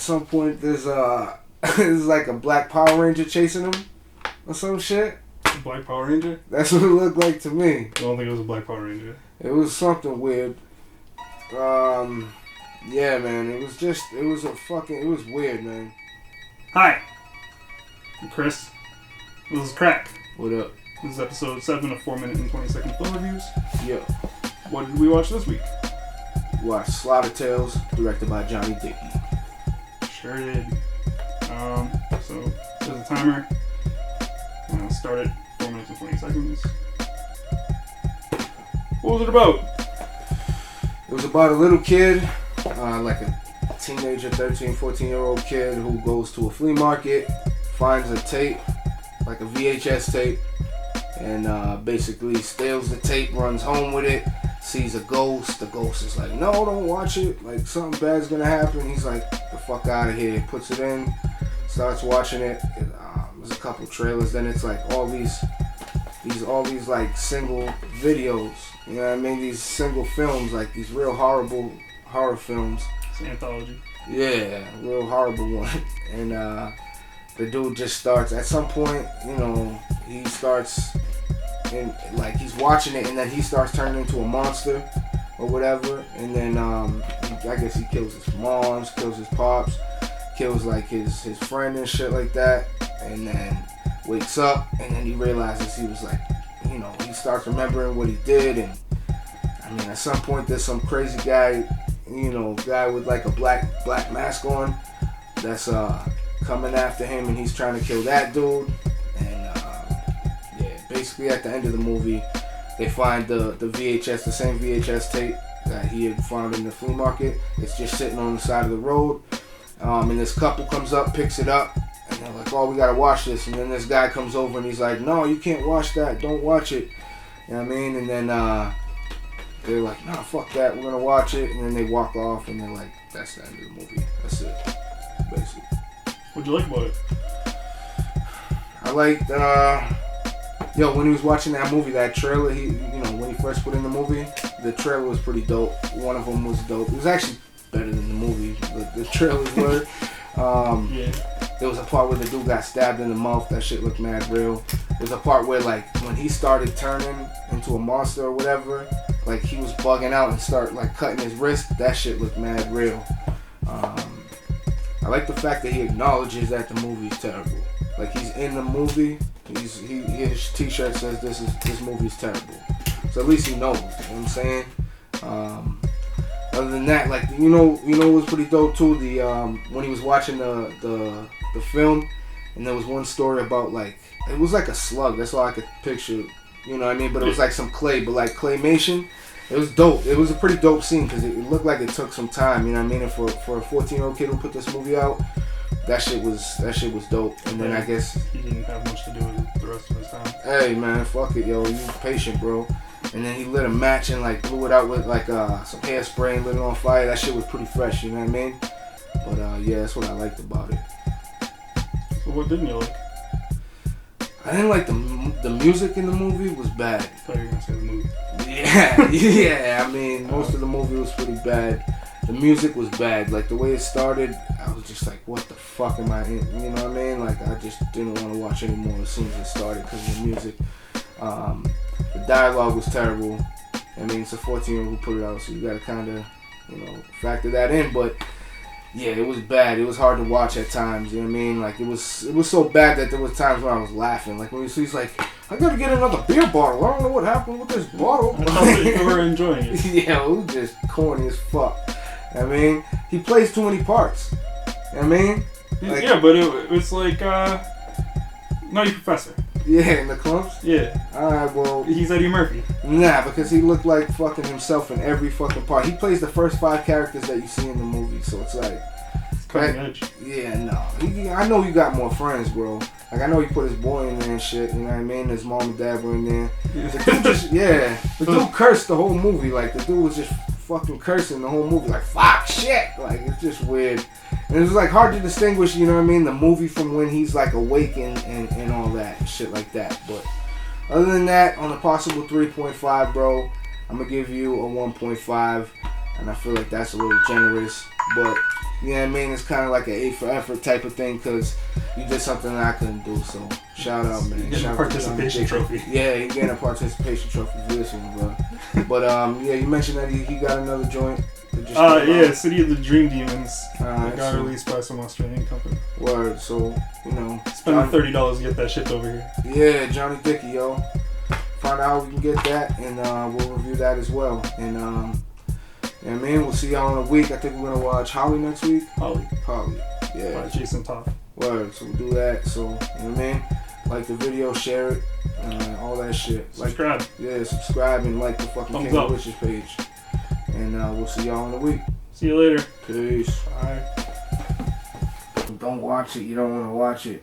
some point there's there's like a black Power Ranger chasing him or some shit. Black Power Ranger? That's what it looked like to me. I don't think it was a Black Power Ranger. It was something weird. Yeah, man. It was weird, man. Hi, I'm Chris. This is Crack. What up? This is episode 7 of 4 minute and 20 second film reviews. Yo. What did we watch this week? We watched Slaughter Tales, directed by Johnny Dickey. Sure did. So there's a timer. Start at 4 minutes and 20 seconds. What was it about? It was about a little kid, like a teenager, 13, 14-year-old kid who goes to a flea market, finds a tape, like a VHS tape, and basically steals the tape, runs home with it, sees a ghost. The ghost is like, no, don't watch it. Like, something bad's gonna happen. He's like, the fuck out of here. Puts it in, starts watching it. There's a couple trailers. Then it's like all these like single videos. You know what I mean? These single films, like these real horrible horror films. It's an anthology. Yeah, real horrible one. And the dude just starts, at some point, you know, he starts, and like he's watching it, and then he starts turning into a monster or whatever. And then I guess he kills his moms, kills his pops, kills like his friend and shit like that. And then wakes up, and then he realizes he was like, you know, he starts remembering what he did. And I mean, at some point there's some crazy guy, you know, guy with like a black mask on that's coming after him, and he's trying to kill that dude. And yeah, basically at the end of the movie they find the VHS, the same VHS tape that he had found in the flea market. It's just sitting on the side of the road, and this couple comes up, picks it up, and they're like, oh, we gotta watch this. And then this guy comes over and he's like, no, you can't watch that, don't watch it. You know what I mean? And then they're like, nah, fuck that, we're gonna watch it. And then they walk off, and they're like, that's the end of the movie. That's it, basically. What'd you like about it? I liked, when he was watching that movie, that trailer, when he first put in the movie, the trailer was pretty dope. One of them was dope. It was actually better than the movie, the trailers were. Yeah. There was a part where the dude got stabbed in the mouth. That shit looked mad real. There's a part where, like, when he started turning into a monster or whatever, like, he was bugging out and start, like, cutting his wrist. That shit looked mad real. I like the fact that he acknowledges that the movie's terrible. Like, he's in the movie. His t-shirt says this movie's terrible. So at least he knows. You know what I'm saying? Other than that, like, you know it was pretty dope too. The when he was watching the film, and there was one story about, like, it was like a slug. That's all I could picture. You know what I mean? But it was like some clay, but like claymation. It was dope. It was a pretty dope scene because it looked like it took some time. You know what I mean? And for a 14-year-old kid who put this movie out, that shit was dope. And then I guess he didn't have much to do with the rest of his time. Hey man, fuck it, yo. You patient, bro. And then he lit a match and like blew it out with like some hairspray and lit it on fire. That shit was pretty fresh, you know what I mean? But yeah, that's what I liked about it. So what didn't you like? I didn't like the music in the movie was bad. I thought you were gonna say the movie. Yeah. I mean, most of the movie was pretty bad. The music was bad. Like, the way it started, I was just like, what the fuck am I in? You know what I mean? Like, I just didn't want to watch anymore as soon as it started because of the music. The dialogue was terrible. I mean, it's a 14-year-old who put it out, so you gotta kind of, factor that in. But yeah, it was bad. It was hard to watch at times. You know what I mean? Like, it was so bad that there was times when I was laughing. Like, when he's like, I gotta get another beer bottle. I don't know what happened with this bottle. I thought that you were enjoying it. Yeah, it was just corny as fuck. I mean, he plays too many parts. You know what I mean? Like, yeah, but it was like, Nutty Professor. Yeah, in the clumps? Yeah. Alright, well... He's Eddie Murphy. Nah, because he looked like fucking himself in every fucking part. He plays the first 5 characters that you see in the movie, so it's like... It's cutting edge. Yeah, no. I know you got more friends, bro. Like, I know he put his boy in there and shit, you know what I mean? His mom and dad were in there. The dude the dude cursed the whole movie. Like, the dude was just fucking cursing the whole movie. Like, fuck, shit. Like, it's just weird. And it was, like, hard to distinguish, you know what I mean, the movie from when he's, like, awake and all that and shit like that. But other than that, on a possible 3.5, bro, I'm going to give you a 1.5. And I feel like that's a little generous. But you know what I mean, it's kind of like an A for effort type of thing because you did something that I couldn't do. So shout out, man. Getting a participation trophy. Yeah, he getting a participation trophy for this one, bro. But yeah, you mentioned that he got another joint. Yeah, City of the Dream Demons. Alright, It got so- released by some Australian company. Word. So you know, Spending $30 to get that shit over here. Yeah, Johnny Dickey, yo. Find out how we can get that, and we'll review that as well. And yeah, man, we'll see y'all in a week. I think we're gonna watch Holly next week. Holly. Yeah. By Jason Todd. Word. So we'll do that. So you know what I mean. Like the video, share it, all that shit. Subscribe. Subscribe and like the fucking Thumbs King up. of Witches page. And we'll see y'all in a week. See you later. Peace. Bye. Don't watch it. You don't want to watch it.